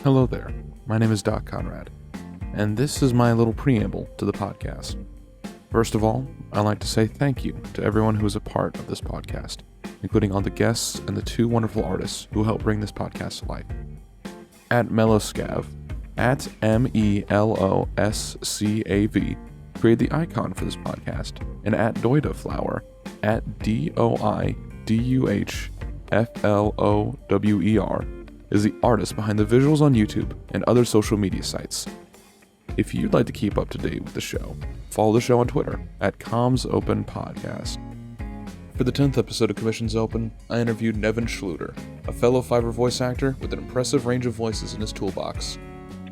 Hello there, my name is Doc Conrad, and this is my little preamble to the podcast. First of all, I'd like to say thank you to everyone who is a part of this podcast, including all the guests and the two wonderful artists who help bring this podcast to life. At Meloscav, at MELOSCAV, created the icon for this podcast, and at Doidaflower, at DOIDUHFLOWER, is the artist behind the visuals on YouTube and other social media sites. If you'd like to keep up to date with the show, follow the show on Twitter at CommsOpenPodcast. For the 10th episode of Commissions Open, I interviewed Nevan, a fellow Fiverr voice actor with an impressive range of voices in his toolbox.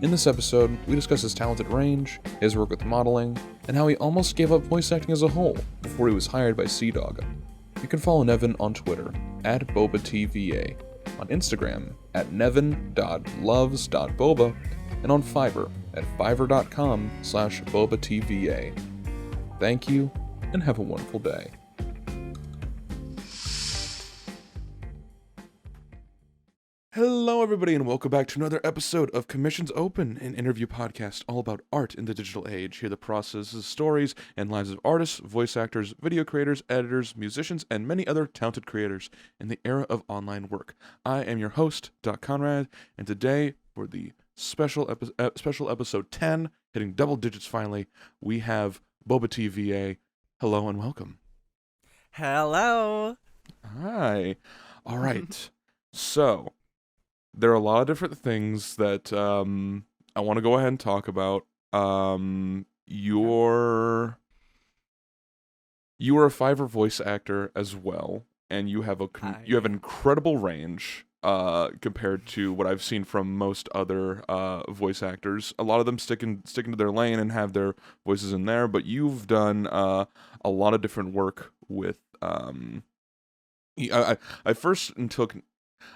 In this episode, we discuss his talented range, his work with modeling, and how he almost gave up voice acting as a whole before he was hired by CDawg. You can follow Nevan on Twitter at BobaTeaVA, on Instagram at nevan.loves.boba, and on Fiverr at fiverr.com/BobaTeaVA. Thank you, and have a wonderful day. Hello everybody, and welcome back to another episode of Commissions Open, an interview podcast all about art in the digital age. Here the processes, stories, and lives of artists, voice actors, video creators, editors, musicians, and many other talented creators in the era of online work. I am your host, Doc Conrad, and today, for the special episode 10, hitting double digits finally, we have BobaTeaVA. Hello and welcome. Hello. Hi. All right. So, there are a lot of different things that I want to go ahead and talk about. You're a Fiverr voice actor as well, and you have you have an incredible range compared to what I've seen from most other voice actors. A lot of them sticking to their lane and have their voices in there, but you've done a lot of different work with.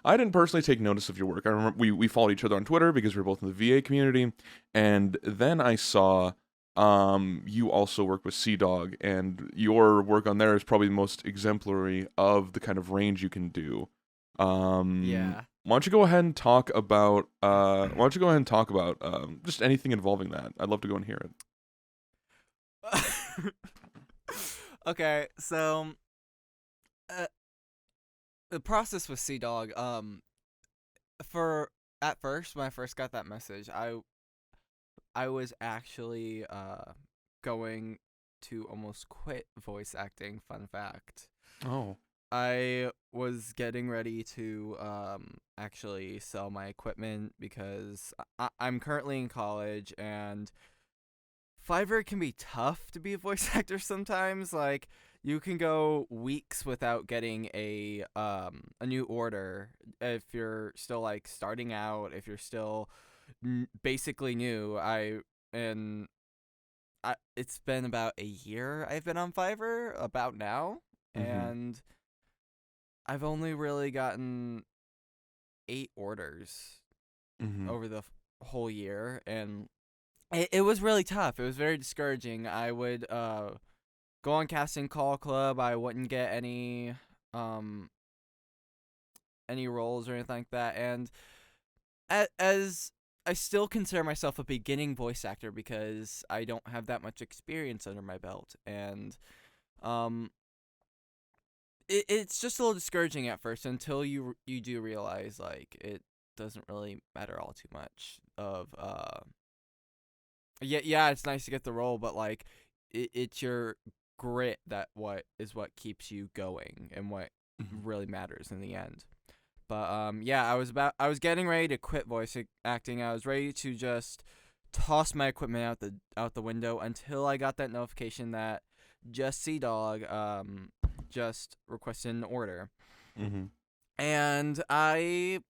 I didn't personally take notice of your work. I remember we followed each other on Twitter because we were both in the VA community, and then I saw you also work with CDawg, and your work on there is probably the most exemplary of the kind of range you can do. Yeah. Why don't you go ahead and talk about just anything involving that? I'd love to go and hear it. Okay, so the process with CDawg, at first, when I first got that message, I was actually going to almost quit voice acting. Fun fact. Oh. I was getting ready to actually sell my equipment because I'm currently in college, and Fiverr can be tough to be a voice actor sometimes. Like, you can go weeks without getting a new order if you're still like starting out. If you're still basically new, it's been about a year I've been on Fiverr about now, and I've only really gotten 8 orders over the whole year, and it was really tough. It was very discouraging. I would go on Casting Call Club. I wouldn't get any roles or anything like that. And as I still consider myself a beginning voice actor because I don't have that much experience under my belt, and it's just a little discouraging at first until you do realize like it doesn't really matter all too much. Yeah, it's nice to get the role, but like it's your grit that what keeps you going and what really matters in the end. But yeah, I was getting ready to quit voice acting. I was ready to just toss my equipment out the window until I got that notification that just CDawg just requested an order. And I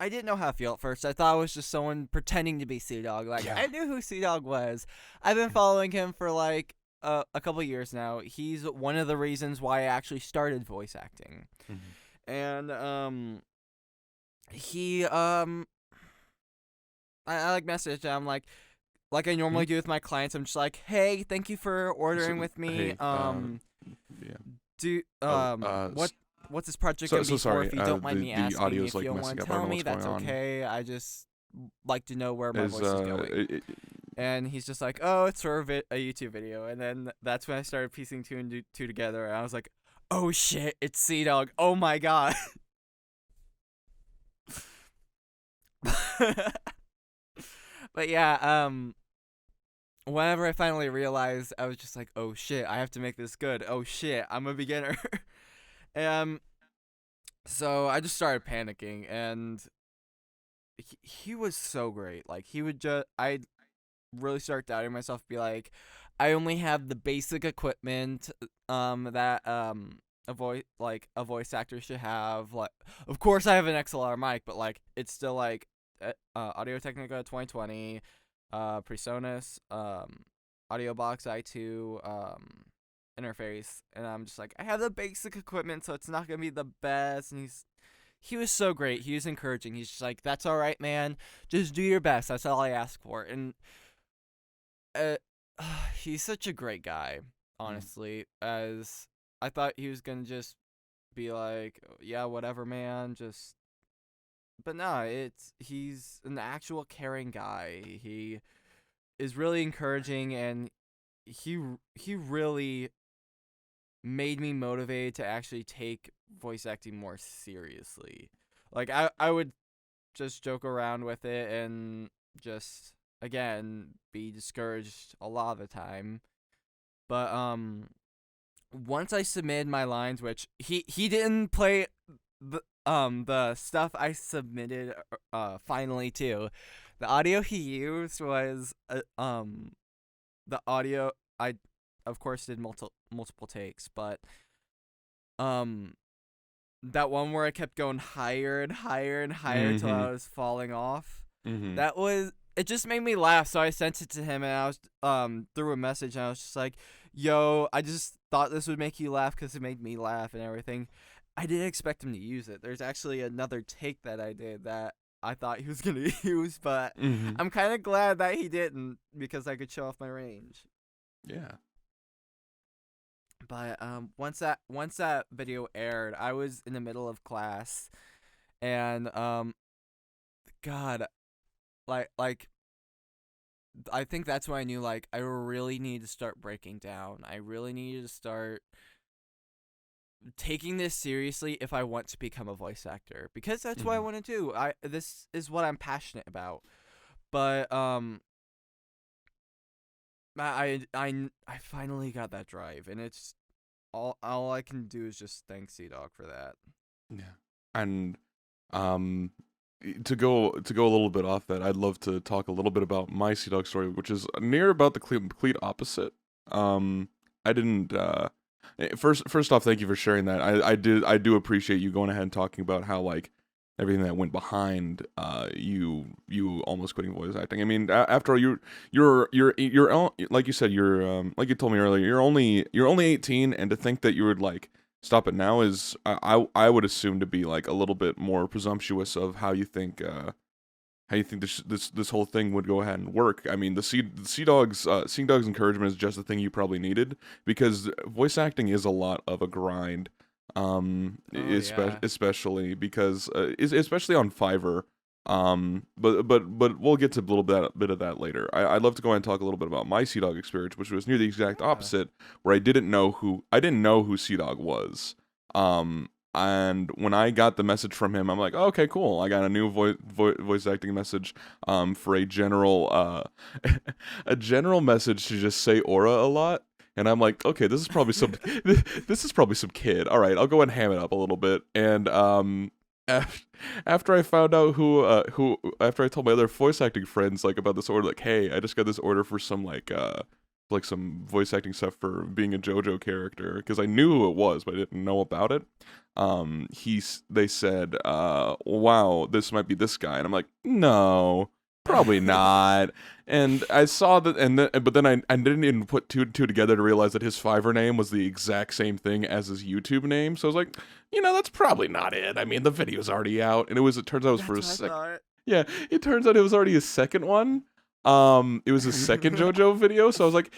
didn't know how to feel at first. I thought it was just someone pretending to be CDawg. Like, yeah. I knew who CDawg was. I've been following him for like a couple years now. He's one of the reasons why I actually started voice acting. And he I like messaged him like I normally do with my clients. I'm just like, hey, thank you for ordering with me. Hey, what what's this project So gonna be sorry. for? If you don't mind me The asking, audio's if like you don't messing want to up. I don't tell know me, what's that's going on. okay. I just like to know where my Is voice is going. And he's just like, oh, it's for a YouTube video. And then that's when I started piecing two and two together. And I was like, oh shit, it's Sea-Dog. Oh my god. But yeah, whenever I finally realized, I was just like, oh shit, I have to make this good. Oh shit, I'm a beginner. um, so I just started panicking, and he was so great. Like, he would just, I really start doubting myself, be like, I only have the basic equipment that a voice actor should have. Like, of course I have an XLR mic, but like it's still like Audio Technica 2020, PreSonus, Audio Box i2 interface, and I'm just like, I have the basic equipment, so it's not gonna be the best. And he was so great. He was encouraging. He's just like, that's all right, man. Just do your best. That's all I ask for. And uh, he's such a great guy, honestly. As I thought he was gonna just be like, yeah, whatever, man. Just, but no, he's an actual caring guy. He is really encouraging, and he really made me motivated to actually take voice acting more seriously. Like, I would just joke around with it and just, again, be discouraged a lot of the time. But once I submitted my lines, which he didn't play the stuff I submitted finally too. The audio he used was the audio I of course did multiple takes, but that one where I kept going higher and higher and higher till I was falling off. That was, it just made me laugh, so I sent it to him, and I was through a message, and I was just like, yo, I just thought this would make you laugh because it made me laugh and everything. I didn't expect him to use it. There's actually another take that I did that I thought he was gonna use, but I'm kind of glad that he didn't, because I could show off my range. Yeah. But once that video aired, I was in the middle of class, and God, like I think that's when I knew, like, I really need to start breaking down. I really needed to start taking this seriously if I want to become a voice actor, because that's what I want to do. This is what I'm passionate about. But I finally got that drive, and it's all I can do is just thank Sea-Dog for that. Yeah. And to go a little bit off that, I'd love to talk a little bit about my Sea-Dog story, which is near about the complete opposite. I didn't first off, thank you for sharing that. I do appreciate you going ahead and talking about how, like, everything that went behind you almost quitting voice acting. I mean, after all, you're like you said, you're like you told me earlier, you're only 18, and to think that you would, like, stop it now is, I would assume, to be like a little bit more presumptuous of how you think this whole thing would go ahead and work. I mean, the Sea-Dog's encouragement is just the thing you probably needed, because voice acting is a lot of a grind. Especially because especially on Fiverr. But we'll get to a little bit of that later. I'd love to go ahead and talk a little bit about my Sea-Dog experience, which was near the exact opposite, where I didn't know who Sea-Dog was. And when I got the message from him, I'm like, oh, okay, cool. I got a new voice acting message for a general a general message to just say aura a lot. And I'm like, okay, this is probably some kid. All right, I'll go and ham it up a little bit. And after I found out after I told my other voice acting friends, like, about this order, like, hey, I just got this order for some like some voice acting stuff for being a JoJo character, because I knew who it was, but I didn't know about it. They said, wow, this might be this guy, and I'm like, no. Probably not. And I saw that, but then I didn't even put two together to realize that his Fiverr name was the exact same thing as his YouTube name. So I was like, that's probably not it. I mean, the video's already out, and it turns out it was for his second. Yeah, it turns out it was already his second one. It was his second JoJo video, so I was like,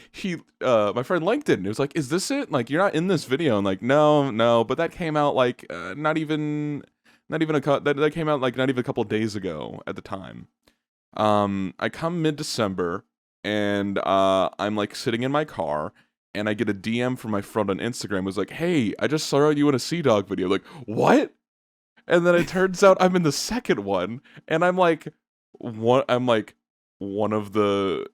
my friend linked it, and it was like, "Is this it? Like, you're not in this video." And like, no, but that came out like not even that came out like not even a couple days ago at the time. I come mid-December, and I'm like sitting in my car, and I get a DM from my friend on Instagram. It was like, "Hey, I just saw you in a Sea Dog video." Like, what? And then it turns out I'm in the second one, and I'm like, one of the.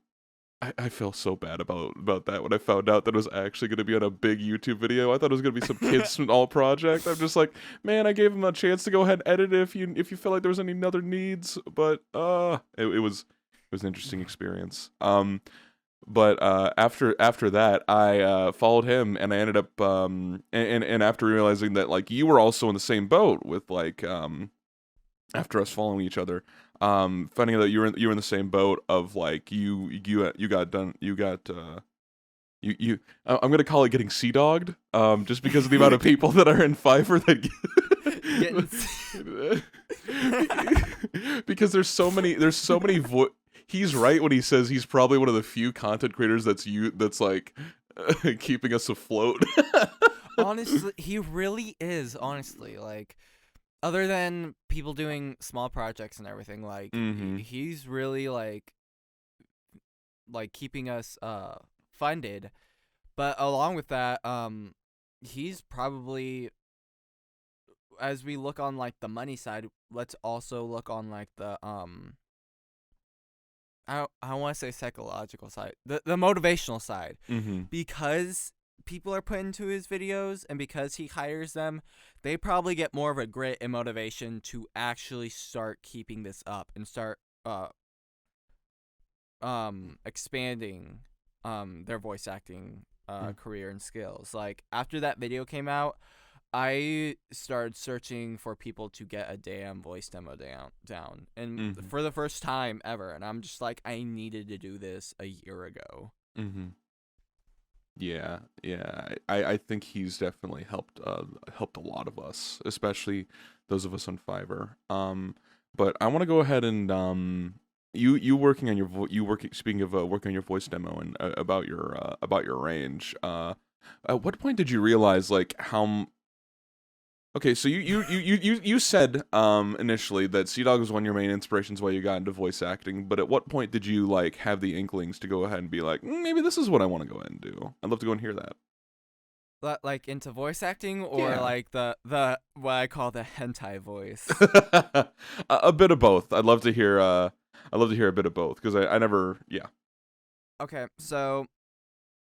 I feel so bad about that when I found out that it was actually going to be on a big YouTube video. I thought it was going to be some kids small project. I'm just like, man, I gave him a chance to go ahead and edit it if you felt like there was any other needs, but it was an interesting experience. But after that, I followed him, and I ended up and after realizing that like you were also in the same boat with like after us following each other, finding out that you were in the same boat of like you got done you got you I'm gonna call it getting sea dogged, just because of the amount of people that are in Fiverr that because there's so many he's right when he says he's probably one of the few content creators that's like keeping us afloat. Honestly, he really is. Honestly, like, other than people doing small projects and everything, like he's really like keeping us funded. But along with that, he's probably, as we look on like the money side, let's also look on like the I want to say psychological side, the motivational side, because people are put into his videos and because he hires them, they probably get more of a grit and motivation to actually start keeping this up and start expanding their voice acting career and skills. Like, after that video came out, I started searching for people to get a damn voice demo down, and for the first time ever, and I'm just like, I needed to do this a year ago. Yeah, I think he's definitely helped a lot of us, especially those of us on Fiverr. But I want to go ahead and you working on your speaking of working on your voice demo and about your range. At what point did you realize like how? Okay, so you said initially that Sea Dog was one of your main inspirations why you got into voice acting, but at what point did you like have the inklings to go ahead and be like, maybe this is what I want to go ahead and do? I'd love to go and hear that. Like, into voice acting, or Yeah. like the what I call the hentai voice? A bit of both. I'd love to hear a bit of both because I never Okay, so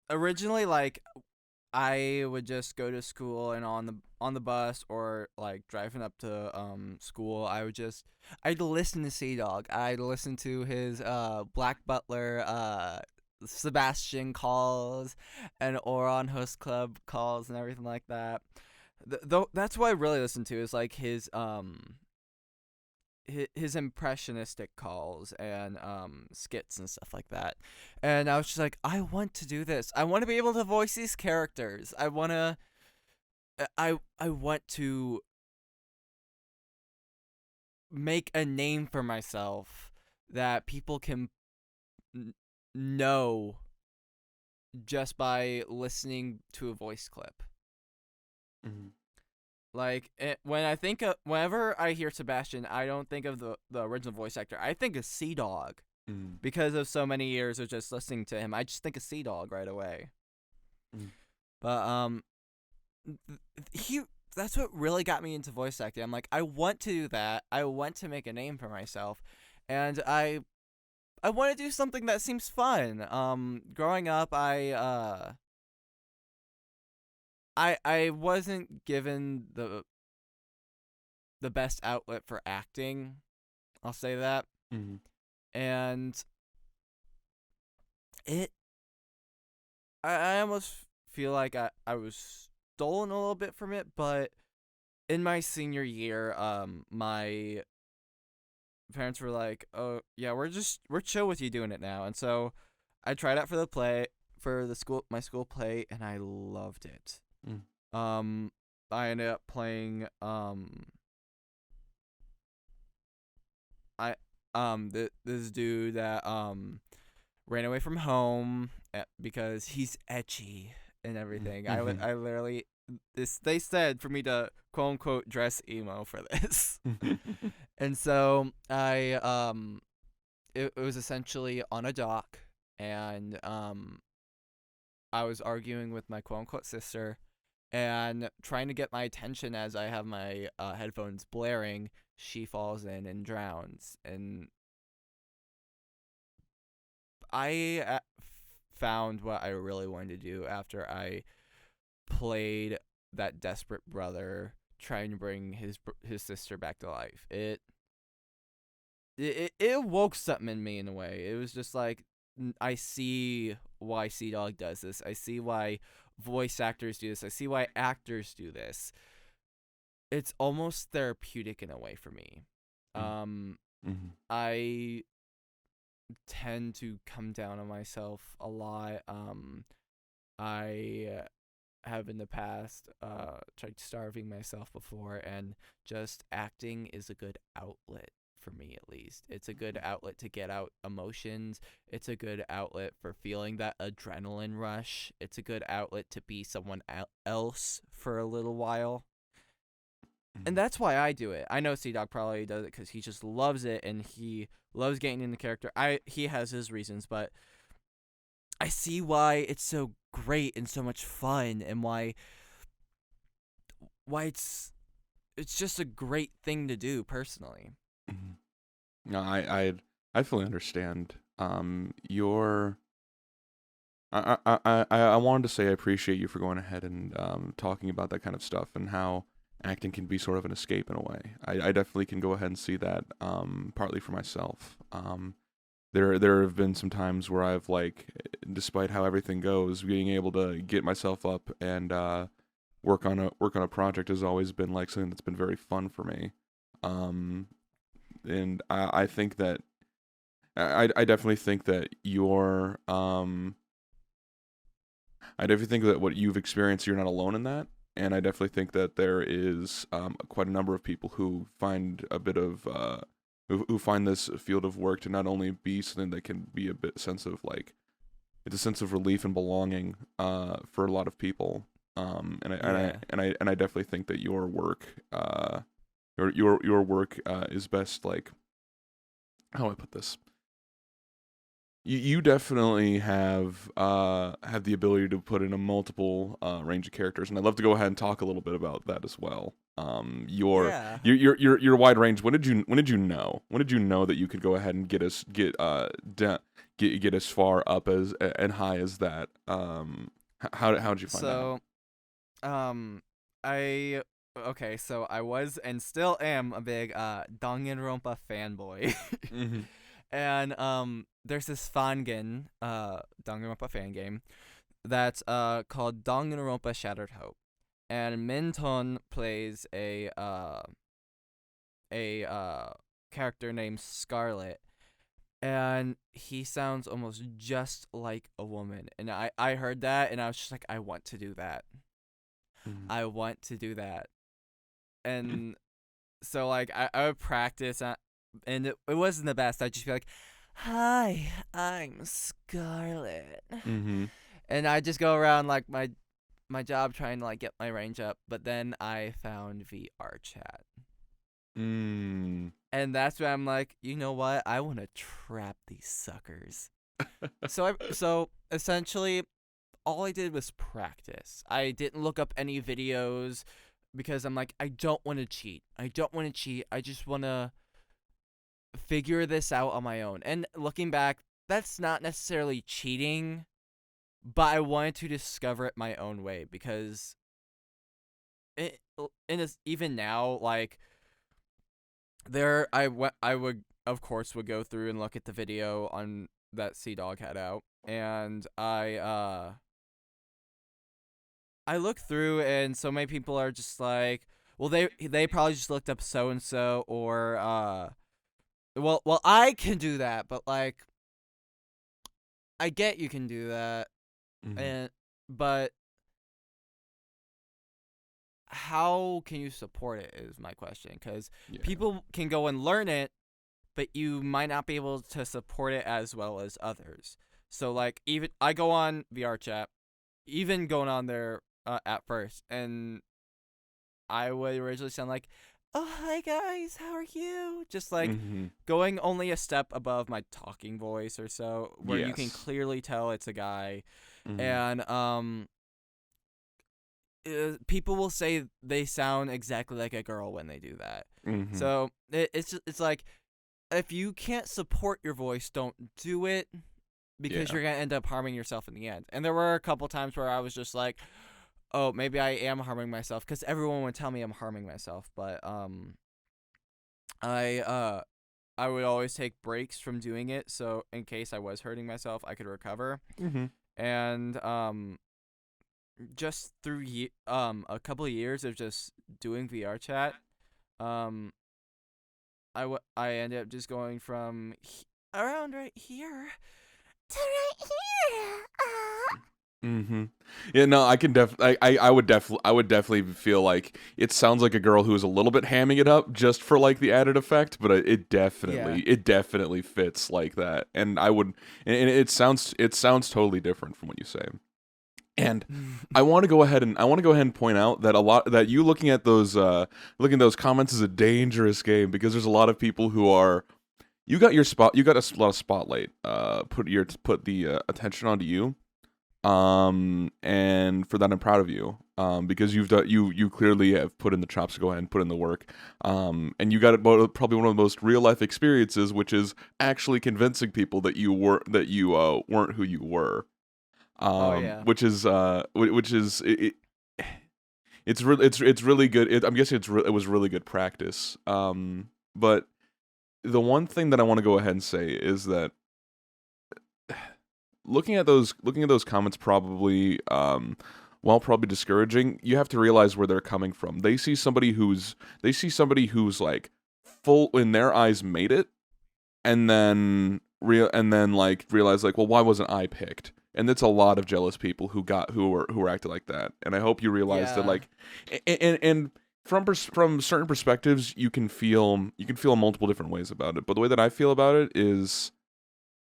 originally, like, I would just go to school, and on the bus or like driving up to school, I'd listen to Sea Dog. I'd listen to his Black Butler Sebastian calls and Oron Host Club calls and everything like that. That's what I really listen to, is like his impressionistic calls and skits and stuff like that. And I was just like, I want to do this. I want to be able to voice these characters. I want to make a name for myself that people can know just by listening to a voice clip. Like, whenever I hear Sebastian, I don't think of the original voice actor. I think of Sea Dog. Because of so many years of just listening to him, I just think of Sea Dog right away. But that's what really got me into voice acting. I'm like, I want to do that. I want to make a name for myself, and I want to do something that seems fun. Growing up, I wasn't given the best outlet for acting. I'll say that. And I almost feel like I was stolen a little bit from it, but in my senior year, my parents were like, "Oh yeah, we're chill with you doing it now," and so I tried out for my school play, and I loved it. I ended up playing this dude that ran away from home because he's edgy and everything. Mm-hmm. I literally they said for me to quote unquote dress emo for this. And so it was essentially on a dock, and I was arguing with my quote unquote sister and trying to get my attention as I have my headphones blaring. She falls in and drowns, and I found what I really wanted to do after I played that desperate brother trying to bring his sister back to life. It woke something in me in a way. It was just like, I see why Sea Dog does this. I see why voice actors do this. I see why actors do this. It's almost therapeutic in a way for me. Mm-hmm. I tend to come down on myself a lot. I have in the past tried starving myself before, and just acting is a good outlet for me, at least. It's a good outlet to get out emotions. It's a good outlet for feeling that adrenaline rush. It's a good outlet to be someone else for a little while. And that's why I do it. I know C-Dog probably does it because he just loves it and he loves getting in the character. He has his reasons, but I see why it's so great and so much fun, and why it's just a great thing to do personally. Mm-hmm. No, I fully understand. Your I wanted to say I appreciate you for going ahead and talking about that kind of stuff and how acting can be sort of an escape in a way. I definitely can go ahead and see that partly for myself. There have been some times where I've, like, despite how everything goes, being able to get myself up and work on a project has always been like something that's been very fun for me. And I think that I definitely think that I definitely think that what you've experienced, you're not alone in that. And I definitely think that there is quite a number of people who find a bit of who find this field of work to not only be something that can be a bit sense of, like, it's a sense of relief and belonging for a lot of people. And I definitely think that your work your work is best, like, how do I put this? You definitely have the ability to put in a multiple range of characters, and I'd love to go ahead and talk a little bit about that as well. Yeah. Your wide range. When did you know? When did you know that you could go ahead and get as far up as and high as that? How did you find that out? So I was and still am a big Danganronpa fanboy. Mm-hmm. And there's this fangen, Danganronpa fan game, that's called Danganronpa Shattered Hope. And Minton plays a character named Scarlet, and he sounds almost just like a woman. And I heard that, and I was just like, I want to do that. Mm-hmm. I want to do that. And so, like, I would practice, and it wasn't the best. I'd just be like, hi, I'm Scarlet. Mm-hmm. And I'd just go around, like, my job trying to, like, get my range up. But then I found VR chat. Mm. And that's where I'm like, you know what? I want to trap these suckers. So essentially, all I did was practice. I didn't look up any videos because I'm like, I don't want to cheat. I just want to figure this out on my own. And looking back, that's not necessarily cheating, but I wanted to discover it my own way, because even now, like, I would, of course, go through and look at the video on that C-Dog had out, and I look through, and so many people are just like, well, they probably just looked up so and so, or well, I can do that, but, like, I get you can do that, Mm-hmm. but how can you support it is my question, because Yeah. people can go and learn it, but you might not be able to support it as well as others. So like even I go on VR chat, even going on there at first, and I would originally sound like, "Oh, hi guys, how are you?" Just like going only a step above my talking voice or so, where you can clearly tell it's a guy, and people will say they sound exactly like a girl when they do that. So it's like, if you can't support your voice, don't do it, because you're gonna end up harming yourself in the end. And there were a couple times where I was just like, oh, maybe I am harming myself, because everyone would tell me I'm harming myself, but I would always take breaks from doing it, so in case I was hurting myself, I could recover. And just through a couple of years of just doing VR chat, I ended up just going from around right here to right here. Yeah, no, I can I would definitely feel like it sounds like a girl who's a little bit hamming it up just for like the added effect, but it definitely fits like that. And it sounds totally different from what you say. And I want to go ahead and point out that you looking at those comments is a dangerous game, because there's a lot of people who are, you got a lot of spotlight put the attention onto you, and for that I'm proud of you, because you clearly have put in the chops to go ahead and put in the work, and you got probably one of the most real life experiences, which is actually convincing people that you weren't who you were. Which is it's really good. I'm guessing it was really good practice. But the one thing that I want to go ahead and say is that looking at those comments, probably while probably discouraging, you have to realize where they're coming from. They see somebody who's like full, in their eyes, made it, and then realize like, well, why wasn't I picked? And it's a lot of jealous people who were acting like that. And I hope you realize that, like, and from certain perspectives, you can feel multiple different ways about it. But the way that I feel about it is,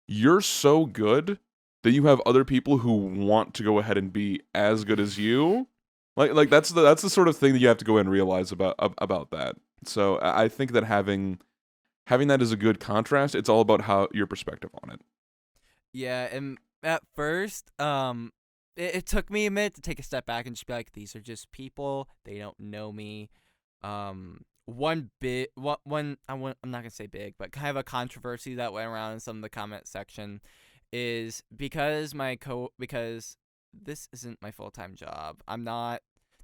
you're so good that you have other people who want to go ahead and be as good as you. Like that's the sort of thing that you have to go ahead and realize about that. So I think that having that is a good contrast. It's all about how your perspective on it. Yeah, and at first, it took me a minute to take a step back and just be like, these are just people. They don't know me. I'm not gonna say big, but kind of a controversy that went around in some of the comment section is because this isn't my full-time job.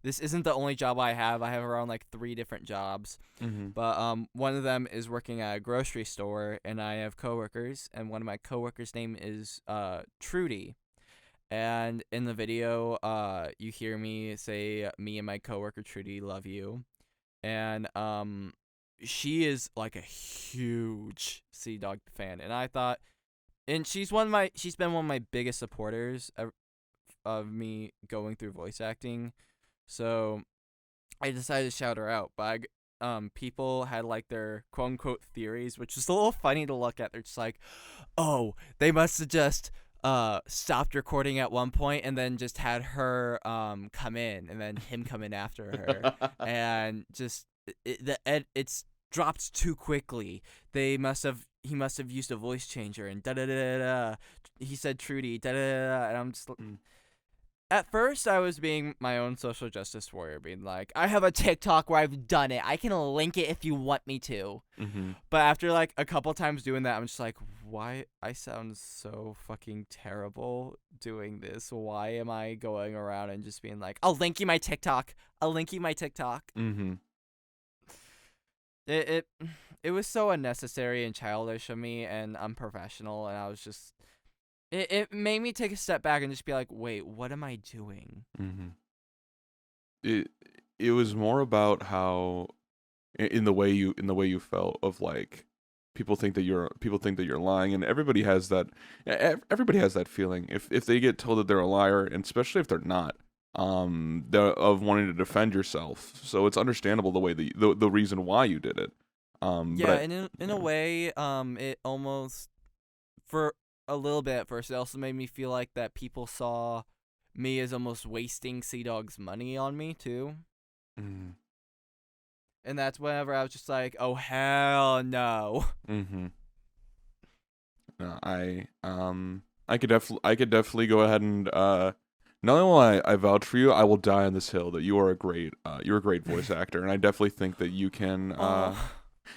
This isn't the only job I have. I have around like 3 different jobs. But one of them is working at a grocery store, and I have coworkers, and one of my coworkers' name is Trudy. And in the video, you hear me say, me and my coworker Trudy love you. And she is like a huge Sea Dog fan, and I thought, and she's been one of my biggest supporters of me going through voice acting. So I decided to shout her out, but people had like their quote unquote theories, which is a little funny to look at. They're just like, oh, they must have just stopped recording at one point and then just had her come in, and then him come in after her, and just it's dropped too quickly. He must have used a voice changer, and da da da da. He said Trudy, da da da, and I'm just. At first, I was being my own social justice warrior, being like, I have a TikTok where I've done it. I can link it if you want me to. But after like a couple times doing that, I'm just like, why? I sound so fucking terrible doing this. Why am I going around and just being like, I'll link you my TikTok. I'll link you my TikTok. It was so unnecessary and childish of me and unprofessional, and I was just. It made me take a step back and just be like, wait, what am I doing? It was more about how, in the way you felt, of like, people think that you're lying, and everybody has that feeling if they get told that they're a liar, and especially if they're not, of wanting to defend yourself. So it's understandable the way the reason why you did it. Yeah, and in a way, it almost, for a little bit at first, it also made me feel like that people saw me as almost wasting Sea Dog's money on me too. Mm-hmm. And that's whenever I was just like, oh hell no. Mm-hmm. No, I could definitely go ahead and not only will I vouch for you, I will die on this hill that you're a great voice actor, and I definitely think that you can Oh.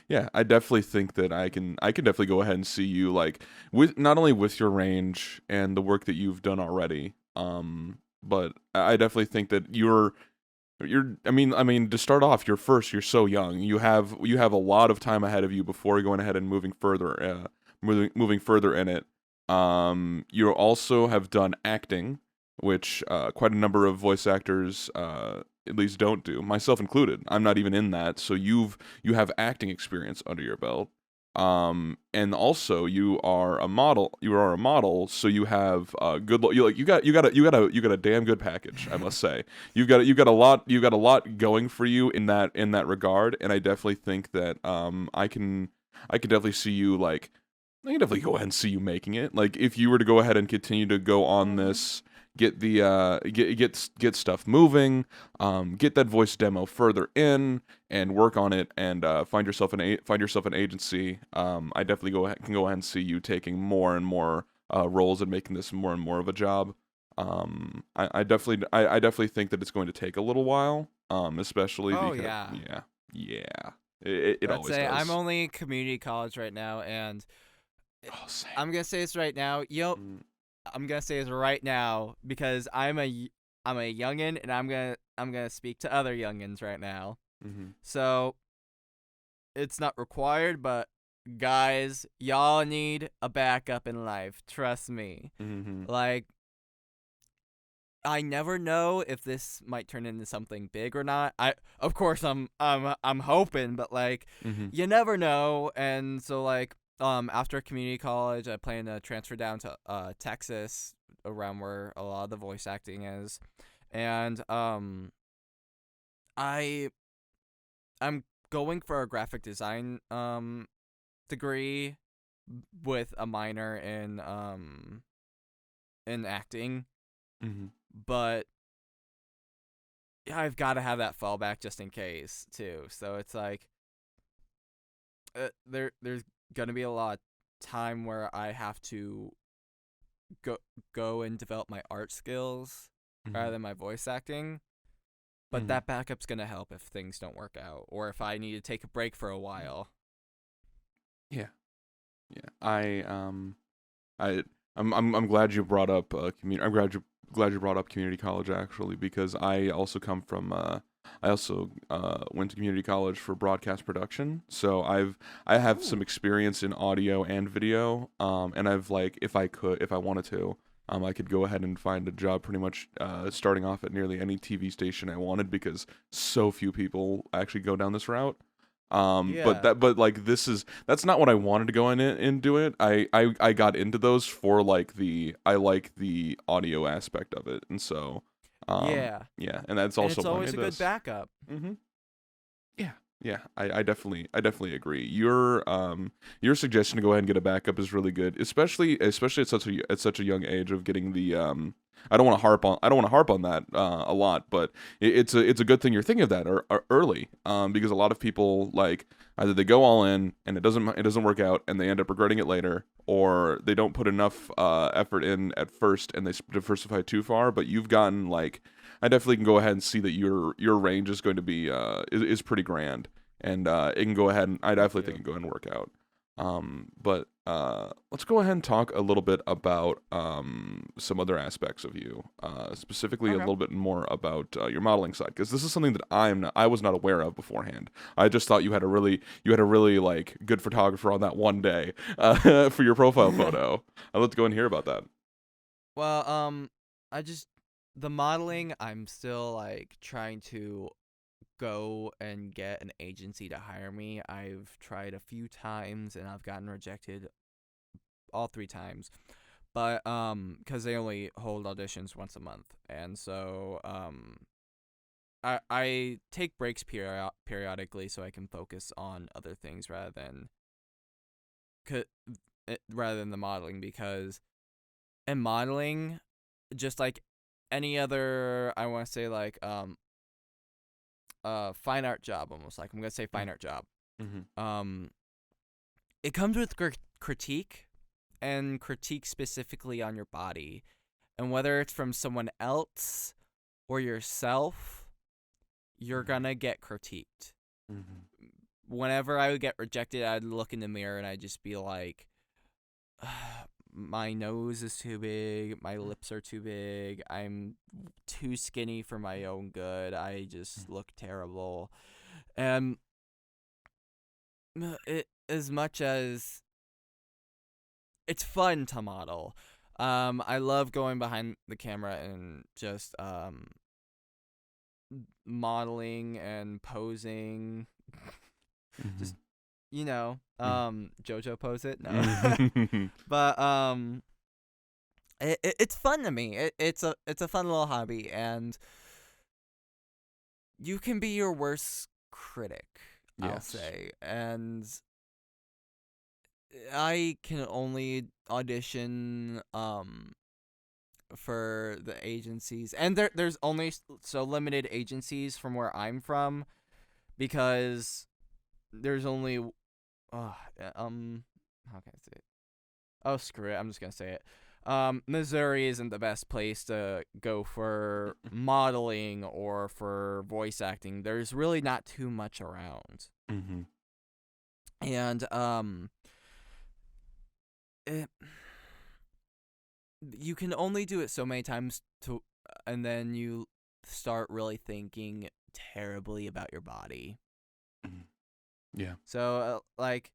yeah, I definitely think that I can definitely go ahead and see you like with not only with your range and the work that you've done already, but I definitely think that you're I mean to start off, you're so young. You have a lot of time ahead of you before going ahead and moving further in it. You also have done acting, which quite a number of voice actors at least don't do, myself included. I'm not even in that, so you have acting experience under your belt. And also you are a model. You are a model, so you have you got a damn good package, I must say. You got a lot going for you in that regard, and I definitely think that I can definitely see you like I can definitely go ahead and see you making it. Like if you were to go ahead and continue to go on this, get the get stuff moving, get that voice demo further in, and work on it, and find yourself an agency. I definitely can go ahead and see you taking more and more roles and making this more and more of a job. I definitely think that it's going to take a little while. Especially Oh because yeah. yeah, it Let's always say I'm does. only in community college right now, and Oh, same. I'm gonna say this right now. Yo, Mm, I'm gonna say this right now because I'm a youngin, and I'm gonna speak to other youngins right now. mm-hmm. So it's not required, but guys, y'all need a backup in life. Trust me. Mm-hmm. Like, I never know if this might turn into something big or not. Of course, I'm hoping, but like, Mm-hmm. you never know. And so like, after community college, I plan to transfer down to Texas, around where a lot of the voice acting is, and I I'm going for a graphic design degree with a minor in acting, Mm-hmm. but I've got to have that fallback just in case too. So it's like there's gonna be a lot of time where I have to go and develop my art skills rather than my voice acting. But Mm-hmm. that backup's gonna help if things don't work out, or if I need to take a break for a while. Yeah, yeah. I I'm glad you brought up community. Glad you brought up community college actually because I also come from I also went to community college for broadcast production. So I have some Ooh. experience in audio and video. And I've like if I wanted to. I could go ahead and find a job pretty much starting off at nearly any TV station I wanted because so few people actually go down this route. Yeah. But like that's not what I wanted to go in it and do it. I got into those for like I like the audio aspect of it, and so Yeah. yeah, and that's And also it's why I always made a good this. backup. Mm-hmm. Yeah, yeah, I definitely agree. Your suggestion to go ahead and get a backup is really good, especially at such a young age of getting the I don't want to harp on that a lot, but it's a good thing you're thinking of that or early because a lot of people like either they go all in and it doesn't work out and they end up regretting it later, or they don't put enough effort in at first and they diversify too far. But you've gotten like I definitely can go ahead and see that your range is going to be is pretty grand, and it can go ahead and I Thank definitely think you. it can go ahead and work out. But let's go ahead and talk a little bit about some other aspects of you, specifically a Okay. little bit more about your modeling side, because this is something that I was not aware of beforehand. I just thought you had a really like good photographer on that one day for your profile photo. I'd love to go and hear about that. Well, I just the modeling. I'm still like trying to go and get an agency to hire me. I've tried a few times and I've gotten rejected all three times. But because they only hold auditions once a month, and so I take breaks periodically so I can focus on other things rather than the modeling, because in modeling, just like any other, I want to say like fine art job, almost like I'm gonna say fine art job. Mm-hmm. It comes with critique, and critique specifically on your body, and whether it's from someone else or yourself, you're gonna get critiqued. Mm-hmm. Whenever I would get rejected, I'd look in the mirror and I'd just be like, my nose is too big, my lips are too big, I'm too skinny for my own good, I just look terrible. And as much as it's fun to model, I love going behind the camera and just modeling and posing. Mm-hmm. Just JoJo pose it. No. Mm-hmm. But it's fun to me. It's a fun little hobby, and you can be your worst critic, I'll Yes. say. And I can only audition for the agencies, and there's only so limited agencies from where I'm from, because there's only how can I say it? Oh, screw it, I'm just gonna say it. Missouri isn't the best place to go for modeling or for voice acting. There's really not too much around. Mm-hmm. And you can only do it so many times and then you start really thinking terribly about your body. Yeah. So like,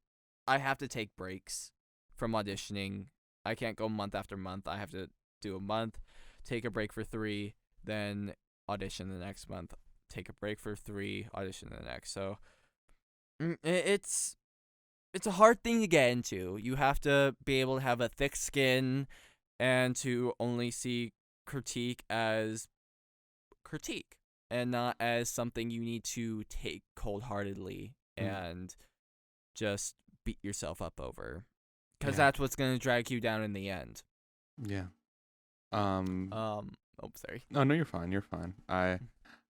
I have to take breaks from auditioning. I can't go month after month. I have to do a month, take a break for 3, then audition the next month, take a break for 3, audition the next. So it's a hard thing to get into. You have to be able to have a thick skin and to only see critique as critique and not as something you need to take cold-heartedly and just beat yourself up over, because that's what's going to drag you down in the end. Yeah. Oh, sorry. No, you're fine. You're fine. I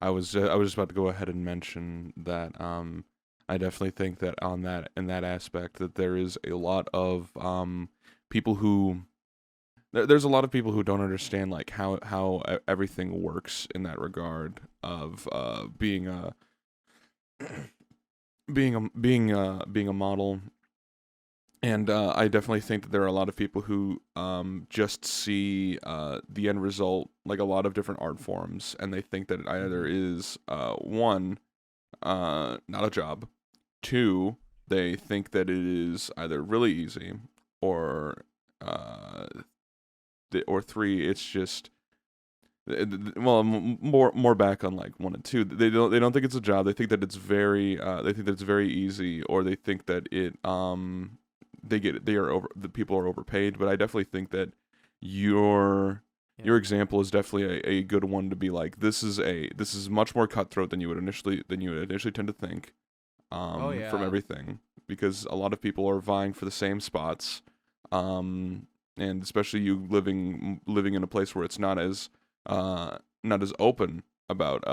was just about to go ahead and mention that I definitely think that in that aspect that there is a lot of people who there's a lot of people who don't understand like how everything works in that regard of being a model. And I definitely think that there are a lot of people who just see the end result, like a lot of different art forms, and they think that it either is one, not a job, 2, they think that it is either really easy, or 3, it's just more back on like 1 and 2. They don't think it's a job. They think that it's very easy, or they think that it the people are overpaid. But I definitely think that your example is definitely a good one to be like, this is much more cutthroat than you would initially tend to think from everything, because a lot of people are vying for the same spots, and especially you living in a place where it's not as open about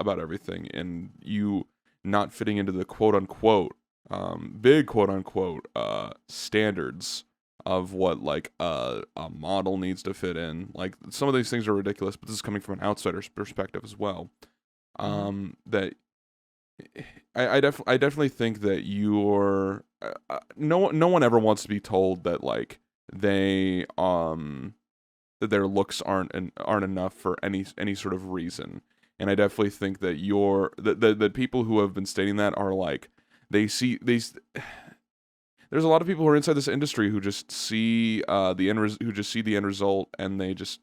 everything, and you not fitting into the quote unquote big quote unquote standards of what like a model needs to fit in. Like, some of these things are ridiculous, but this is coming from an outsider's perspective as well. That I definitely think that you're no one ever wants to be told that like they that their looks aren't enough for any sort of reason. And I definitely think that that people who have been stating that are like, there's a lot of people who are inside this industry who just see the end result, and they just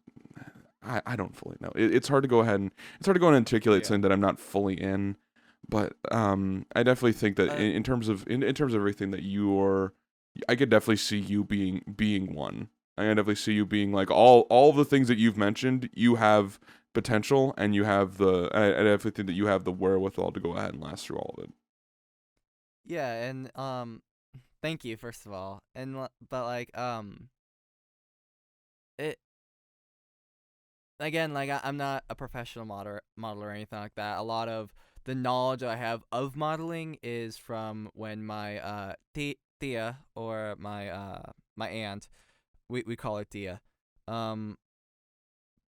I don't fully know. It's hard to go ahead and articulate something that I'm not fully in, but I definitely think that in terms of everything that I could definitely see you being one. I can definitely see you being like all the things that you've mentioned. You have potential, and you have the. I definitely think that you have the wherewithal to go ahead and last through all of it. Yeah, and thank you first of all. But like it again, like I'm not a professional model or anything like that. A lot of the knowledge I have of modeling is from when my tia, or my aunt, we call her tia, um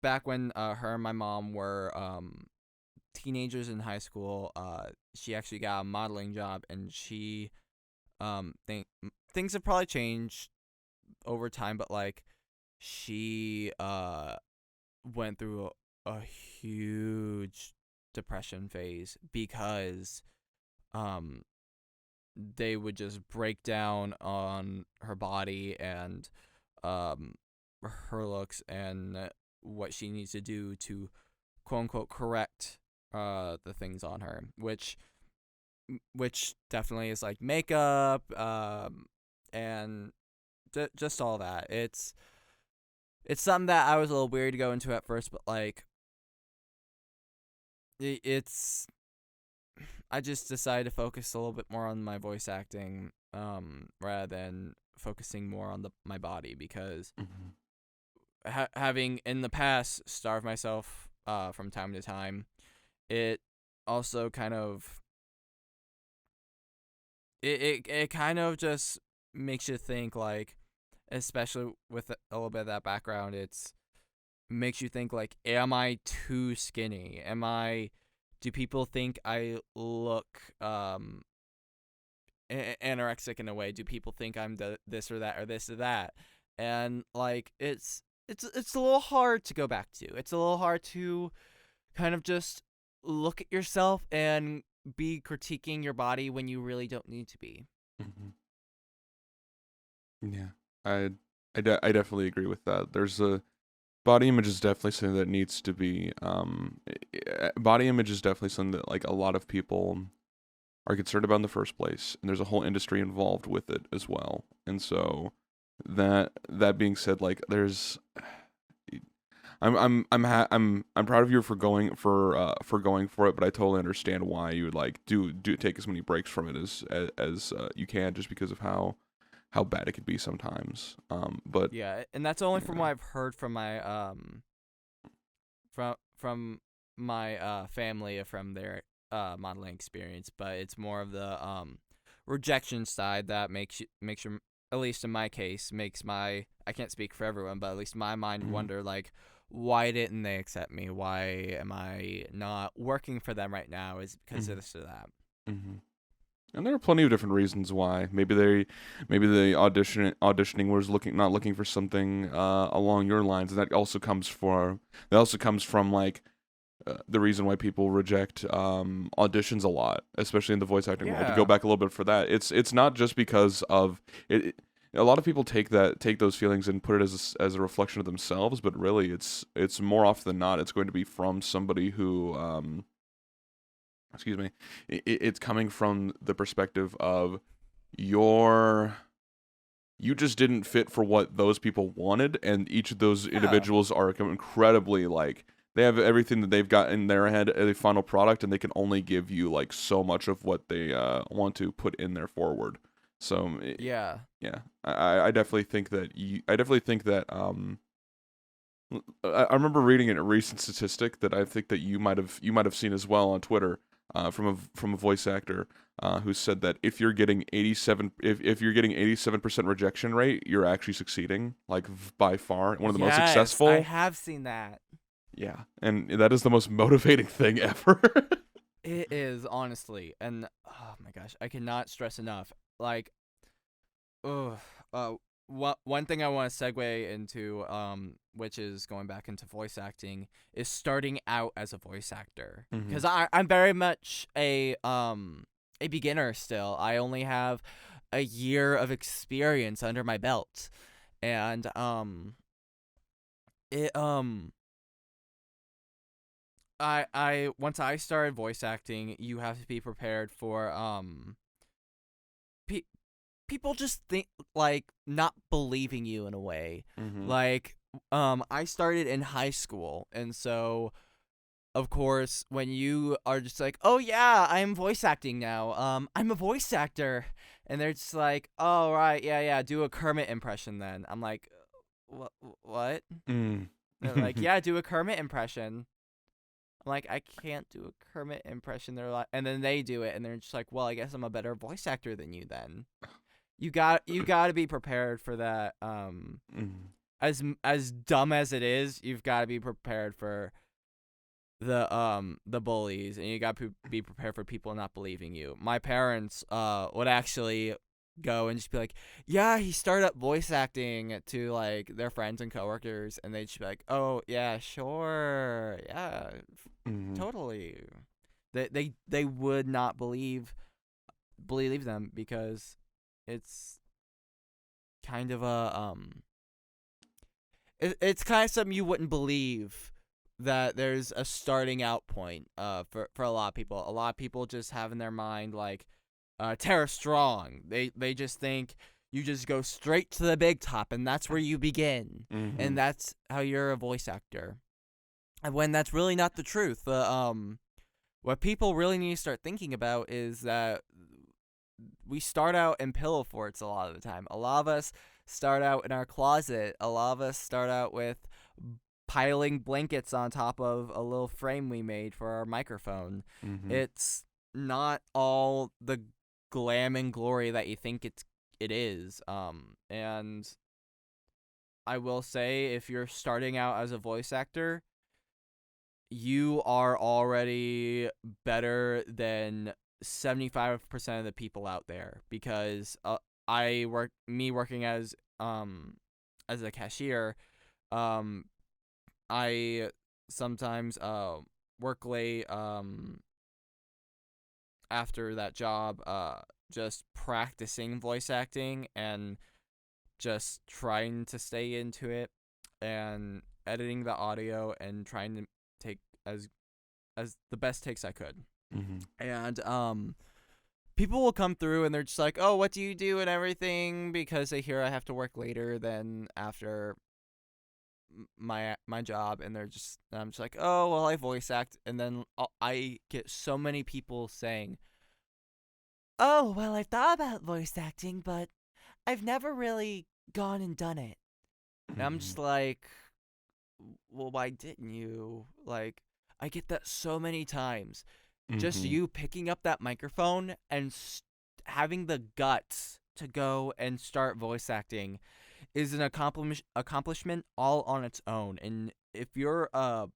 back when her and my mom were teenagers in high school, she actually got a modeling job, and she things have probably changed over time, but like she went through a huge depression phase because um they would just break down on her body and um her looks and what she needs to do to quote unquote correct the things on her, which definitely is like makeup and just all that. It's something that I was a little weird to go into at first, but like it's I just decided to focus a little bit more on my voice acting rather than focusing more on my body, because having in the past starved myself from time to time, it also kind of it kind of just makes you think, like, especially with a little bit of that background, it's makes you think like, am I too skinny? Do people think I look anorexic in a way? Do people think I'm this or that or this or that? And like it's a little hard to go back to. It's a little hard to kind of just look at yourself and be critiquing your body when you really don't need to be. Yeah, I definitely agree with that. There's a body image is definitely something that needs to be body image is definitely something that like a lot of people are concerned about in the first place, and there's a whole industry involved with it as well. And so that being said, like there's I'm proud of you for going for it, but I totally understand why you would like do take as many breaks from it as you can, just because of how bad it could be sometimes. But Yeah, and that's only from yeah. what I've heard from my from my family from their modeling experience, but it's more of the rejection side that makes you, at least in my case, makes my, I can't speak for everyone, but at least my mind wonder, like, why didn't they accept me? Why am I not working for them right now? Is it because of this or that? And there are plenty of different reasons why. Maybe the auditioning was not looking for something along your lines, and that also comes from like the reason why people reject auditions a lot, especially in the voice acting world. To go Yeah. back a little bit for that, it's not just because of it. A lot of people take those feelings and put it as a reflection of themselves, but really it's more often than not it's going to be from somebody who excuse me, it's coming from the perspective of you just didn't fit for what those people wanted, and each of those individuals are incredibly like, they have everything that they've got in their head, a final product, and they can only give you like so much of what they want to put in there forward. So Yeah. I definitely think that I remember reading a recent statistic that I think that you might have seen as well on Twitter, from a voice actor who said that if you're getting 87% rejection rate, you're actually succeeding, like by far one of the most successful. I have seen that. Yeah, and that is the most motivating thing ever. It is, honestly, and oh my gosh, I cannot stress enough. Like, one thing I want to segue into, which is going back into voice acting, is starting out as a voice actor, because I'm very much a beginner still. I only have a year of experience under my belt, and it I once I started voice acting, you have to be prepared for people just think, like, not believing you in a way. Like I started in high school, and so of course, when you are just like, oh yeah, I'm voice acting now. I'm a voice actor, and they're just like, oh right, yeah, do a Kermit impression then. I'm like, what? Mm. They're like, yeah, do a Kermit impression. I'm like, I can't do a Kermit impression. They're like, and then they do it, and they're just like, well, I guess I'm a better voice actor than you then. You got to be prepared for that. As dumb as it is, you've got to be prepared for the bullies, and you got to be prepared for people not believing you. My parents would actually go and just be like, yeah, he started up voice acting to like their friends and coworkers, and they'd just be like, oh yeah, sure, yeah, totally. They would not believe them, because it's kind of a it's kind of something you wouldn't believe, that there's a starting out point for a lot of people. A lot of people just have in their mind like Tara Strong. They just think you just go straight to the big top, and that's where you begin, and that's how you're a voice actor. And when that's really not the truth. What people really need to start thinking about is that we start out in pillow forts a lot of the time. A lot of us start out in our closet. A lot of us start out with piling blankets on top of a little frame we made for our microphone. It's not all the glam and glory that you think it is. And I will say, if you're starting out as a voice actor, you are already better than 75% of the people out there, because working as a cashier, I sometimes work late after that job, just practicing voice acting and just trying to stay into it and editing the audio and trying to take as the best takes I could. And people will come through and they're just like, oh, what do you do and everything, because they hear I have to work later than after my job, and I'm just like, oh, well, I voice act. And then I get so many people saying, oh, well, I've thought about voice acting, but I've never really gone and done it. And I'm just like, well, why didn't you? Like, I get that so many times. Just you picking up that microphone and having the guts to go and start voice acting is an accomplishment all on its own. And if you're a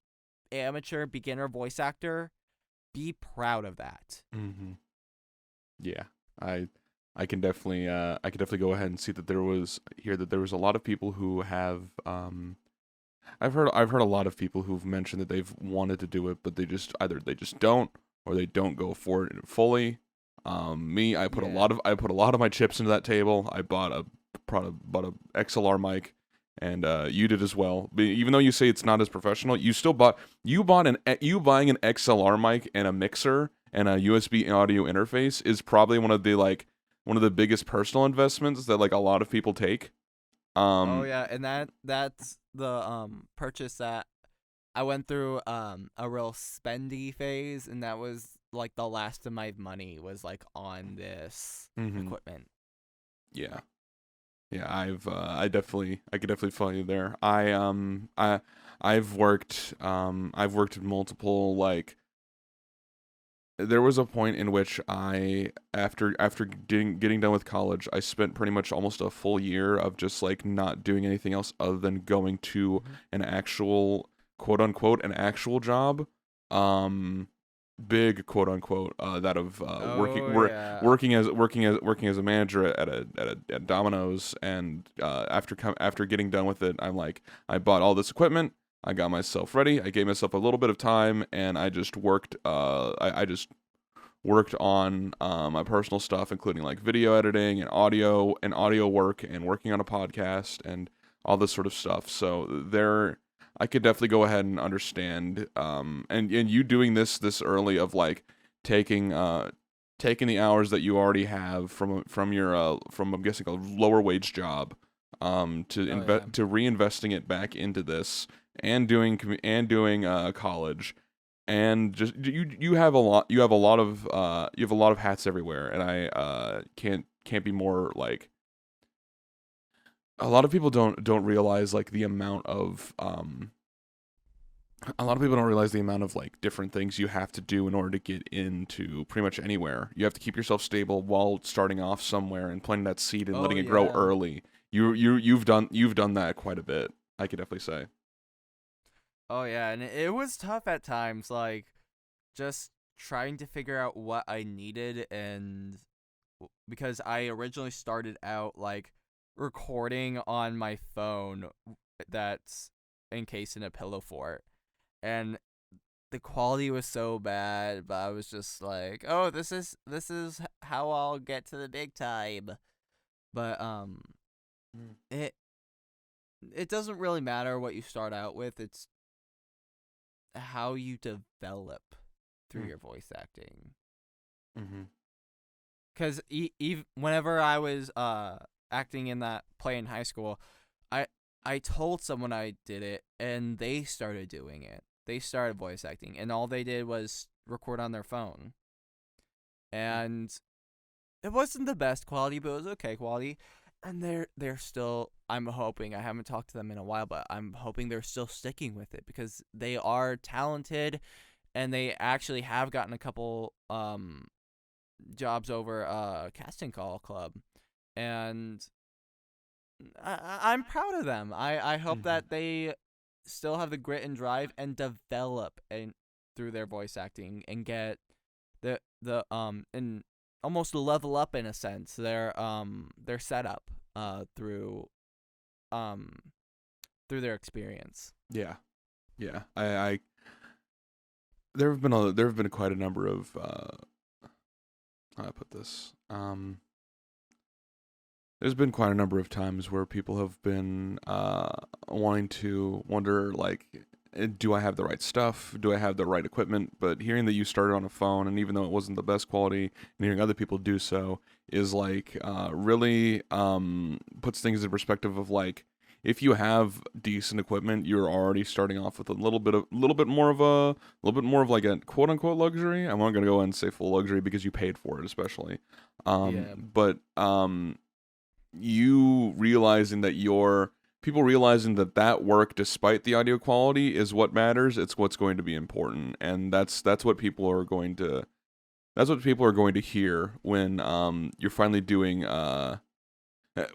amateur beginner voice actor, be proud of that. Yeah, I can definitely go ahead and see that there was a lot of people who have I've heard a lot of people who've mentioned that they've wanted to do it, but they just don't, or they don't go for it fully. Me, I put a lot of my chips into that table. I bought a XLR mic, and you did as well. But even though you say it's not as professional, you buying an XLR mic and a mixer and a USB audio interface is probably one of the biggest personal investments that like a lot of people take. Oh yeah, and that's the purchase that I went through a real spendy phase, and that was like the last of my money was like on this equipment. Yeah. Yeah, I could definitely follow you there. I've worked in multiple, like, there was a point in which after getting done with college, I spent pretty much almost a full year of just like not doing anything else other than going to an actual quote unquote an actual job, big quote unquote that of working as a manager at Domino's, and after getting done with it, I'm like, I bought all this equipment, I got myself ready, I gave myself a little bit of time, and I just worked I just worked on my personal stuff, including like video editing and audio work, and working on a podcast and all this sort of stuff. So I could definitely go ahead and understand, and you doing this early, of like taking the hours that you already have from I'm guessing a lower wage job, to reinvesting it back into this, and doing college, and just you have a lot of hats everywhere, and I can't be more like. A lot of people don't realize like the amount of a lot of people don't realize the amount of like different things you have to do in order to get into pretty much anywhere. You have to keep yourself stable while starting off somewhere and planting that seed and Oh letting it grow yeah. early. You've done that quite a bit, I could definitely say. Oh yeah, and it was tough at times, like just trying to figure out what I needed, and because I originally started out like recording on my phone that's encased in a pillow fort, and the quality was so bad, but I was just like, oh, this is how I'll get to the big time. But Mm. it it doesn't really matter what you start out with. It's how you develop through Mm. your voice acting. Mm-hmm. Because whenever I was acting in that play in high school, I I told someone I did it, and they started doing it. They started voice acting, and all they did was record on their phone. And it wasn't the best quality, but it was okay quality. And they're still. I'm hoping, I haven't talked to them in a while, but I'm hoping they're still sticking with it because they are talented, and they actually have gotten a couple jobs over casting call club, and I'm proud of them. I hope Mm-hmm. that they still have the grit and drive and develop and through their voice acting and get the and almost level up in a sense their setup um through their experience. Yeah, yeah. I there have been quite a number of how do I put this there's been quite a number of times where people have been wanting to wonder, like, do I have the right stuff? Do I have the right equipment? But hearing that you started on a phone, and even though it wasn't the best quality, and hearing other people do so, is like really puts things in perspective of like, if you have decent equipment, you're already starting off with a little bit more of like a quote unquote luxury. I'm not gonna go and say full luxury because you paid for it, especially. Yeah. But you realizing that your people realizing that that work, despite the audio quality, is what matters. It's what's going to be important, and that's what people are going to hear when you're finally doing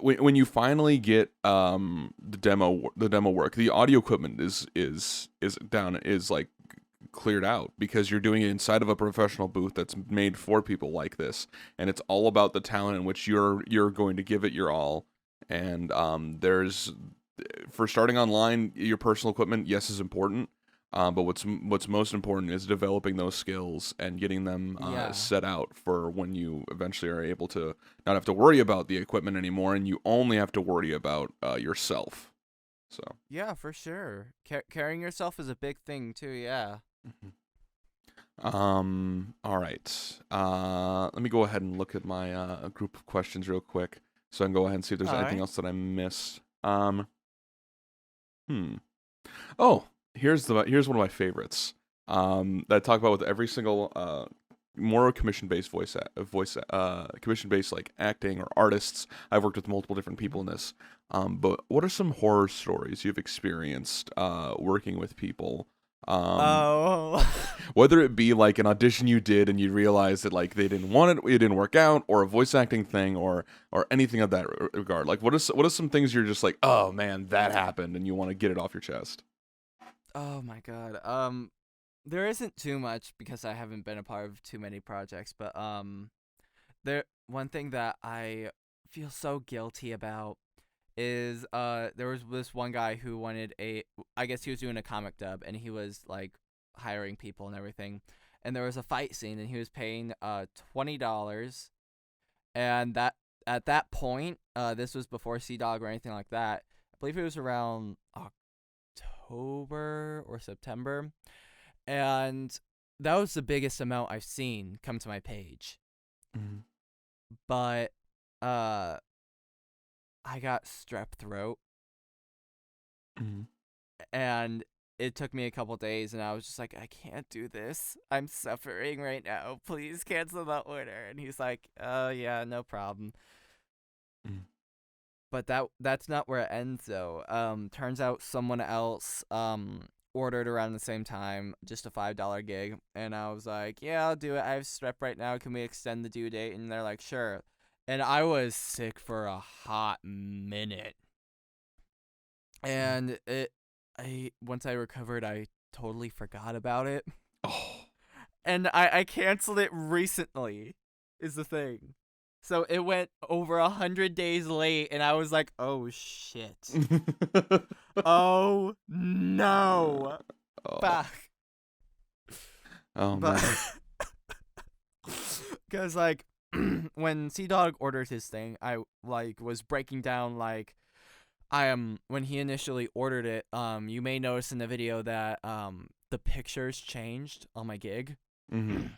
when you finally get the demo work. The audio equipment is like cleared out because you're doing it inside of a professional booth that's made for people like this, and it's all about the talent in which you're going to give it your all. And there's for starting online, your personal equipment, yes, is important. But what's most important is developing those skills and getting them Yeah. set out for when you eventually are able to not have to worry about the equipment anymore, and you only have to worry about yourself. So. Yeah, for sure. Carrying yourself is a big thing too. Yeah. Mhm. All right. Let me go ahead and look at my group of questions real quick, so I can go ahead and see if there's All anything right. else that I missed. Hmm. Oh, here's one of my favorites. That I talk about with every single more commission based like acting or artists. I've worked with multiple different people in this. But what are some horror stories you've experienced working with people? Um, Oh. whether it be like an audition you did and you realize that like they didn't want it didn't work out, or a voice acting thing, or anything of that regard. Like what are some things you're just like, oh man, that happened, and you want to get it off your chest? Oh my god. There isn't too much because I haven't been a part of too many projects, but there one thing that I feel so guilty about is there was this one guy who wanted I guess he was doing a comic dub, and he was like hiring people and everything. And there was a fight scene, and he was paying $20, and that at that point, this was before Sea Dog or anything like that. I believe it was around October or September, and that was the biggest amount I've seen come to my page. Mm-hmm. But uh, I got strep throat, Mm-hmm. and it took me a couple days, and I was just like, I can't do this. I'm suffering right now. Please cancel the order. And he's like, yeah, no problem. Mm. But that's not where it ends, though. Turns out someone else ordered around the same time, just a $5 gig, and I was like, yeah, I'll do it. I have strep right now. Can we extend the due date? And they're like, sure. And I was sick for a hot minute. And once I recovered, I totally forgot about it. Oh. And I canceled it recently, is the thing. So it went over 100 days late, and I was like, oh, shit. Oh, no. Oh. Fuck. Oh, man. Because, like, when Sea-Dog ordered his thing, I, like, was breaking down, like, when he initially ordered it, you may notice in the video that, the pictures changed on my gig. Mm-hmm.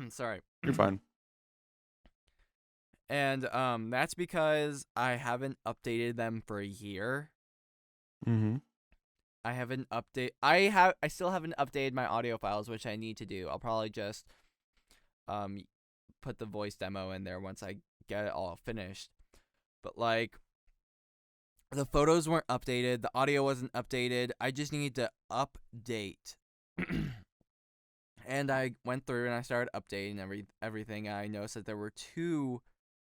Sorry. You're fine. And that's because I haven't updated them for a year. Mm-hmm. I still haven't updated my audio files, which I need to do. I'll probably just put the voice demo in there once I get it all finished. But like, the photos weren't updated, the audio wasn't updated. I just needed to update. And I went through and I started updating everything. And I noticed that there were 2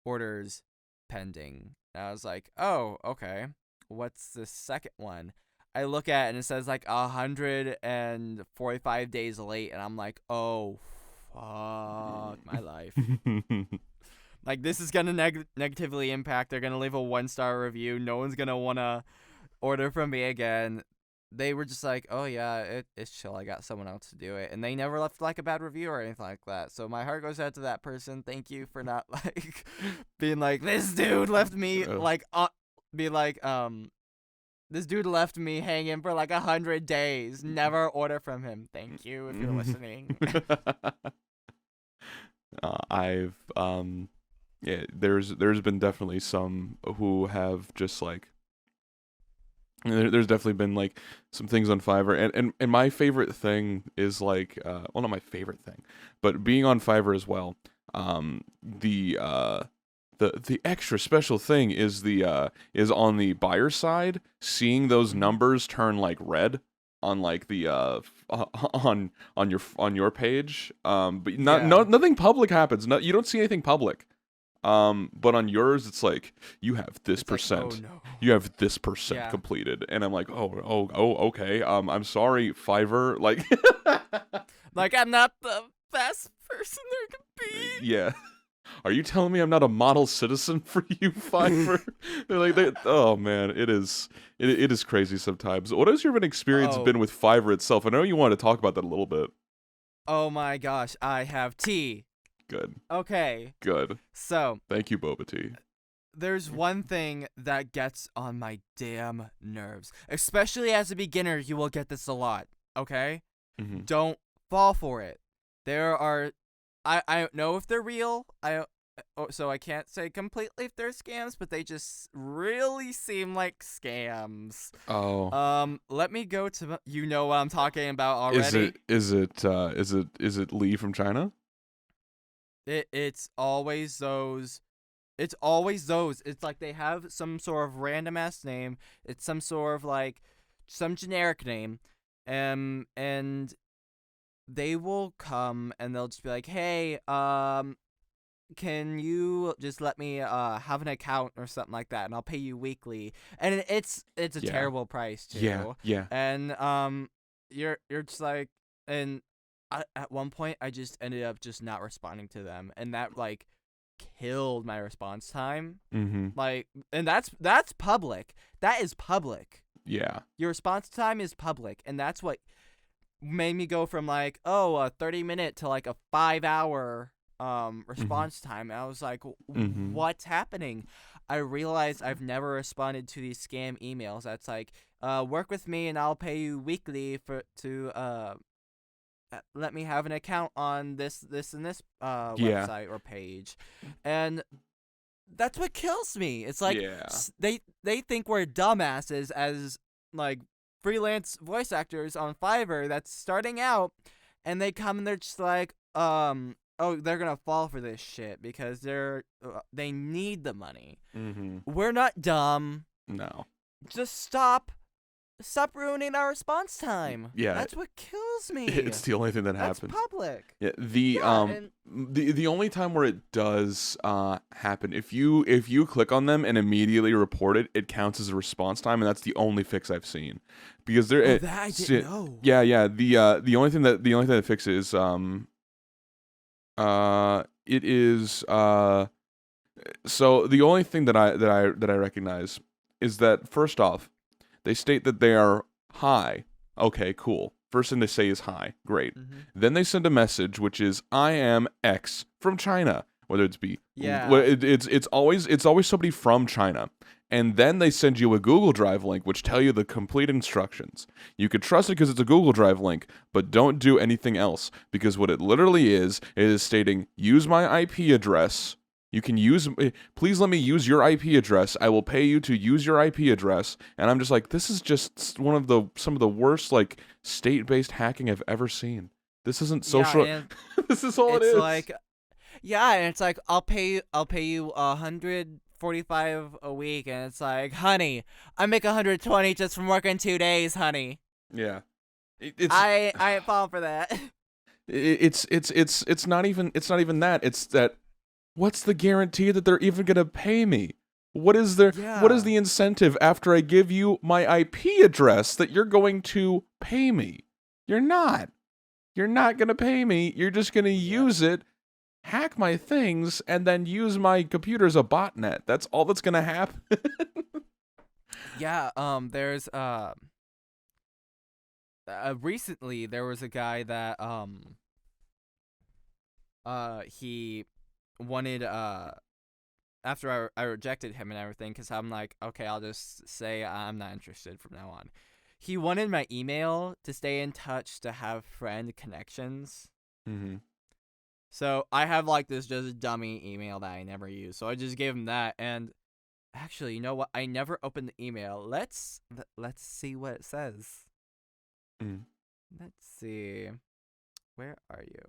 orders pending. And I was like, oh, okay. What's the second one? I look at it and it says like 145 days late. And I'm like, oh, fuck my life. Like, this is going to negatively impact. They're going to leave a 1-star review. No one's going to want to order from me again. They were just like, oh, yeah, it's chill. I got someone else to do it. And they never left, like, a bad review or anything like that. So my heart goes out to that person. Thank you for not, like, being like, this dude left me, this dude left me hanging for, like, 100 days. Never order from him. Thank you if you're listening. There's been definitely some who have just, like, there's definitely been, like, some things on Fiverr, and my favorite thing is, like, well, not my favorite thing, but being on Fiverr as well, the extra special thing is is on the buyer side, seeing those numbers turn, like, red on, like, the on your page, but nothing public happens. You don't see anything public. But on yours, it's like, you have this percent. Like, oh, no. You have this percent completed. And I'm like, oh, okay. I'm sorry, Fiverr. Like, like, I'm not the best person there could be. Yeah. Are you telling me I'm not a model citizen for you, Fiverr? Oh man, it is crazy sometimes. What has your experience been with Fiverr itself? I know you wanted to talk about that a little bit. Oh my gosh, I have tea. Good. Okay. Good. So. Thank you, BobaTeaVA. There's one thing that gets on my damn nerves. Especially as a beginner, you will get this a lot, okay? Mm-hmm. Don't fall for it. There are... I don't know if they're real. So I can't say completely if they're scams, but they just really seem like scams. Oh. Let me go to... You know what I'm talking about already. Is it Lee from China? It's always those. It's always those. It's like they have some sort of random ass name. It's some sort of like some generic name. And they will come and they'll just be like, "Hey, can you just let me have an account or something like that, and I'll pay you weekly." And it's a terrible price too. Yeah. And you're just like, and at one point I just ended up just not responding to them, and that like killed my response time. Mm-hmm. Like, and that's public. That is public. Yeah. Your response time is public, and that's what made me go from like, oh, a 30-minute to like a 5-hour response time. And I was like, what's happening? I realized I've never responded to these scam emails. That's like, work with me and I'll pay you weekly to let me have an account on this and this website or page. And that's what kills me. It's like they think we're dumbasses as like freelance voice actors on Fiverr that's starting out, and they come and they're just like, oh, they're gonna fall for this shit because they need the money. Mm-hmm. We're not dumb. No. Just stop ruining our response time. Yeah. That's what kills me. It's the only thing that That's happens. public. Yeah, And the only time where it does happen, if you click on them and immediately report it, it counts as a response time, and that's the only fix I've seen. Because there, that I didn't know. Yeah. The only thing that fixes it is so the only thing that I recognize is that, first off, they state that they are hi. Okay, cool. First thing they say is hi. Great. Mm-hmm. Then they send a message which is I am X from China. Whether it's be it's always somebody from China. And then they send you a Google Drive link which tell you the complete instructions. You can trust it because it's a Google Drive link, but don't do anything else, because what it literally is stating use my IP address. You can please let me use your IP address. I will pay you to use your IP address. And I'm just like, this is just some of the worst like state-based hacking I've ever seen. This isn't social. Yeah, This is all it is. It's like, yeah, and it's like I'll pay you $145 a week, and it's like, honey, I make $120 just from working 2 days, honey. Yeah, I ain't falling for that. It's not even that. It's that. What's the guarantee that they're even gonna pay me? What is the incentive after I give you my IP address that you're going to pay me? You're not. You're not gonna pay me. You're just gonna use it, hack my things, and then use my computer as a botnet. That's all that's gonna happen. Yeah. There's recently there was a guy that he wanted after I rejected him and everything, because I'm like, okay, I'll just say I'm not interested from now on. He wanted my email to stay in touch, to have friend connections. Mm-hmm. So I have like this just dummy email that I never use, so I just gave him that. And actually, you know what, I never opened the email. Let's see what it says. Let's see, where are you?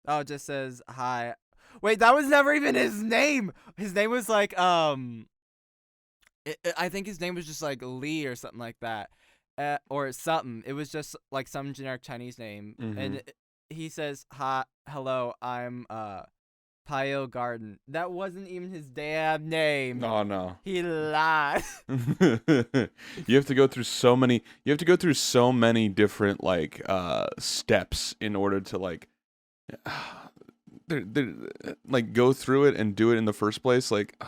Oh, it just says hi. Wait, that was never even his name. His name was like I think his name was just like Lee or something like that, or something. It was just like some generic Chinese name, and he says hi, hello, I'm Pio Garden. That wasn't even his damn name. Oh no. He lied. You have to go through so many. You have to go through so many different like steps in order to like. Like go through it and do it in the first place. Like,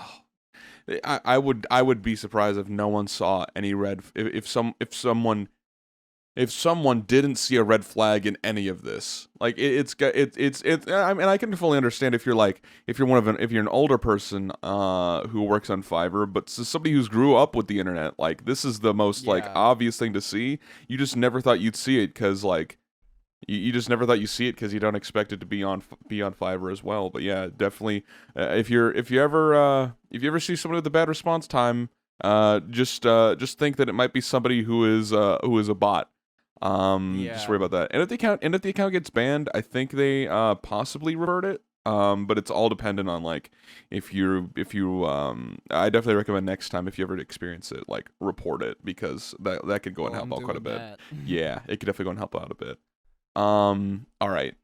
I would be surprised if no one saw any red. If someone didn't see a red flag in any of this. Like it's. I mean, I can fully understand if you're an older person who works on Fiverr, but somebody who's grew up with the internet, like this is the most like obvious thing to see. You just never thought you'd see it because like. You just never thought you see it because you don't expect it to be on Fiverr as well. But yeah, definitely. If you ever see somebody with a bad response time, just think that it might be somebody who is a bot. Just worry about that. And if the account gets banned, I think they possibly revert it. But it's all dependent on like if you I definitely recommend next time if you ever experience it, like report it, because that could go and help out quite a bit. Yeah, it could definitely go and help out a bit. All right.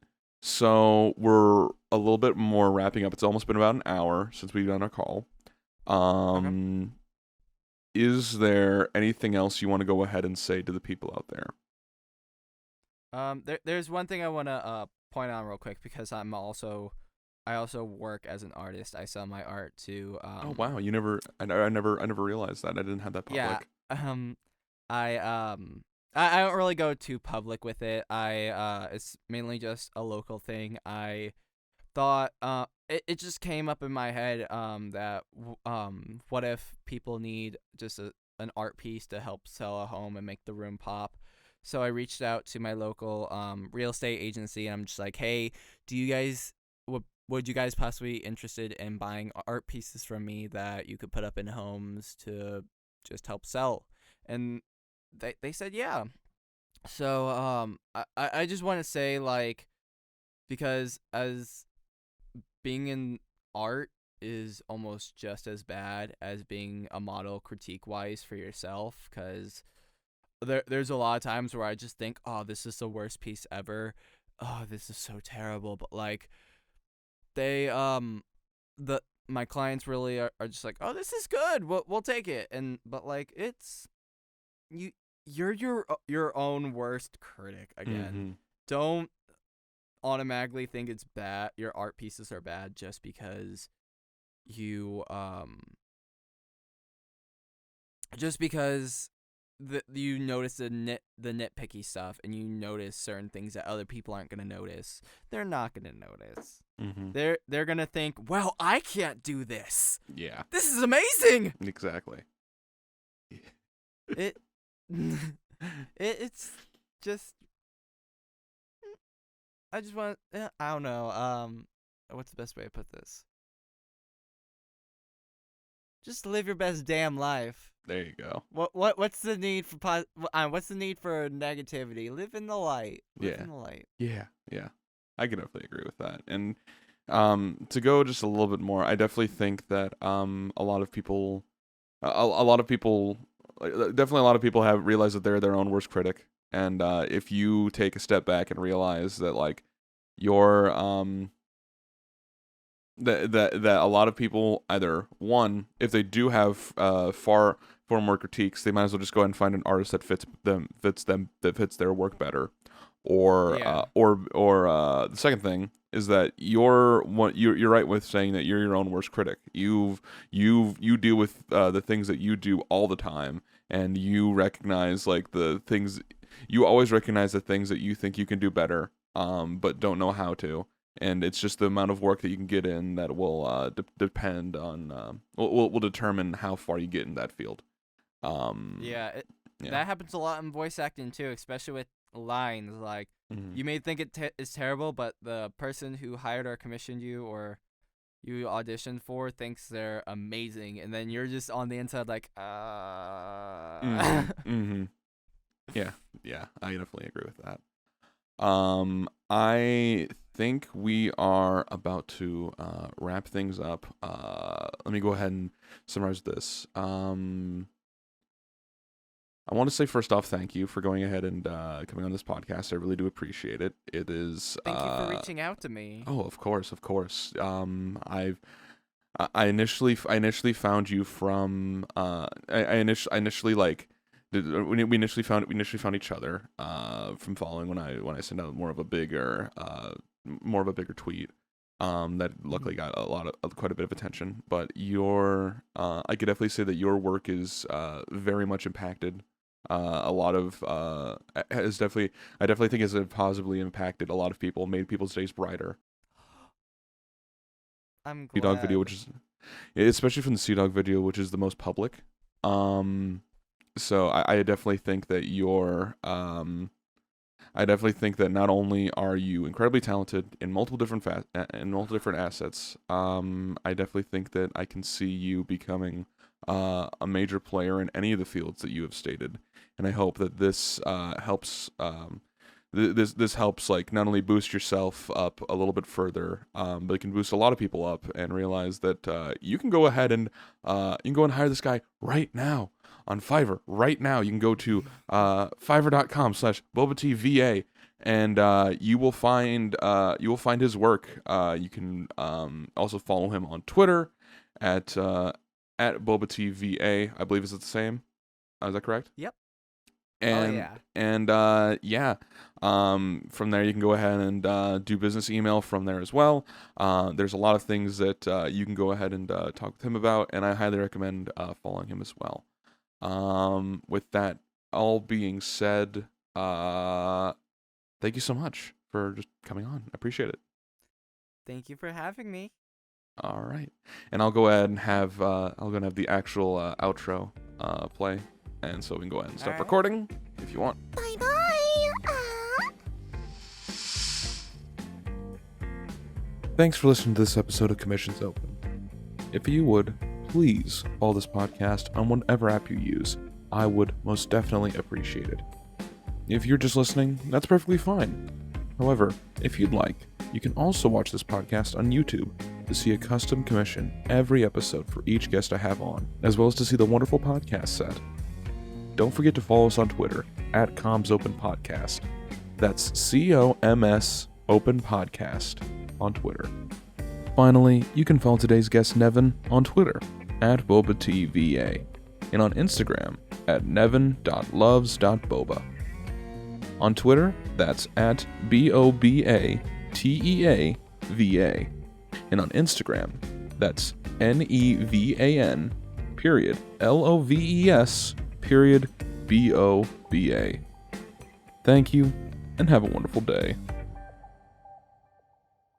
So we're a little bit more wrapping up. It's almost been about an hour since we've done our call. Okay. Is there anything else you want to go ahead and say to the people out there? There's one thing I want to point out real quick, because I also work as an artist. I sell my art to oh wow, I never realized that. I didn't have that public. Yeah. I don't really go too public with it. It's mainly just a local thing. I thought it just came up in my head that what if people need just an art piece to help sell a home and make the room pop. So I reached out to my local real estate agency, and I'm just like, hey, do you guys would you guys possibly be interested in buying art pieces from me that you could put up in homes to just help sell? And they said yeah. So I just want to say, like, because as being in art is almost just as bad as being a model critique wise for yourself, because there's a lot of times where I just think, oh, this is the worst piece ever, oh, this is so terrible, but like they my clients really are just like, oh, this is good, we'll take it. And but like, it's you're your own worst critic again. Mm-hmm. Don't automatically think it's bad, your art pieces are bad just because you you notice the nitpicky stuff, and you notice certain things that other people aren't gonna notice. They're not gonna notice. Mm-hmm. They're gonna think, well, I can't do this. Yeah. This is amazing. Exactly. It's just, I just want, I don't know, what's the best way to put this? Just live your best damn life. There you go. What's the need for what's the need for negativity? Live in the light. Live in the light. Yeah. I can definitely agree with that. And to go just a little bit more, I definitely think that a lot of people have realized that they're their own worst critic. And if you take a step back and realize that, like, you're that a lot of people, either one, if they do have far more critiques, they might as well just go ahead and find an artist that fits their work better, or the second thing is that you're right with saying that you're your own worst critic. You deal with the things that you do all the time, and you recognize, like, you always recognize the things that you think you can do better, but don't know how to. And it's just the amount of work that you can get in that will depend on will determine how far you get in that field. That happens a lot in voice acting too, especially with lines. Like, you may think it is terrible, but the person who hired or commissioned you or you auditioned for thinks they're amazing, and then you're just on the inside like, Mm-hmm. Yeah, I definitely agree with that. I think we are about to wrap things up. Let me go ahead and summarize this. I want to say, first off, thank you for going ahead and coming on this podcast. I really do appreciate it. It is. Thank you for reaching out to me. Oh, of course. I initially found you from I initially like. We initially found each other from following when I sent out more of a bigger tweet that luckily got quite a bit of attention. But I could definitely say that your work is very much impacted a lot of I definitely think has positively impacted a lot of people, made people's days brighter. I'm glad. Sea Dog video, which is especially from the Sea Dog video, which is the most public. So I definitely think that I definitely think that not only are you incredibly talented in multiple different assets, I definitely think that I can see you becoming a major player in any of the fields that you have stated, and I hope that this helps. This helps, like, not only boost yourself up a little bit further, but it can boost a lot of people up and realize that you can go ahead and hire this guy right now on Fiverr. Right now, you can go to fiverr.com/BobaTeaVA, and you will find his work. You can also follow him on Twitter at BobaTeaVA. I believe is it the same? Is that correct? Yep. And from there you can go ahead and do business email from there as well. There's a lot of things that you can go ahead and talk with him about, and I highly recommend following him as well. With that all being said, thank you so much for just coming on. I appreciate it. Thank you for having me. All right, and I'll go ahead and have the actual outro play. And so we can go ahead and stop recording if you want. Bye-bye. Thanks for listening to this episode of Commissions Open. If you would, please follow this podcast on whatever app you use. I would most definitely appreciate it. If you're just listening, that's perfectly fine. However, if you'd like, you can also watch this podcast on YouTube to see a custom commission every episode for each guest I have on, as well as to see the wonderful podcast set. Don't forget to follow us on Twitter at ComsOpenPodcast. That's COMS Open Podcast on Twitter. Finally, you can follow today's guest Nevan on Twitter at BobaTeaVA and on Instagram at nevan.loves.boba. On Twitter, that's at BobaTeaVA, and on Instagram, that's NEVAN LOVES BOBA. Thank you, and have a wonderful day.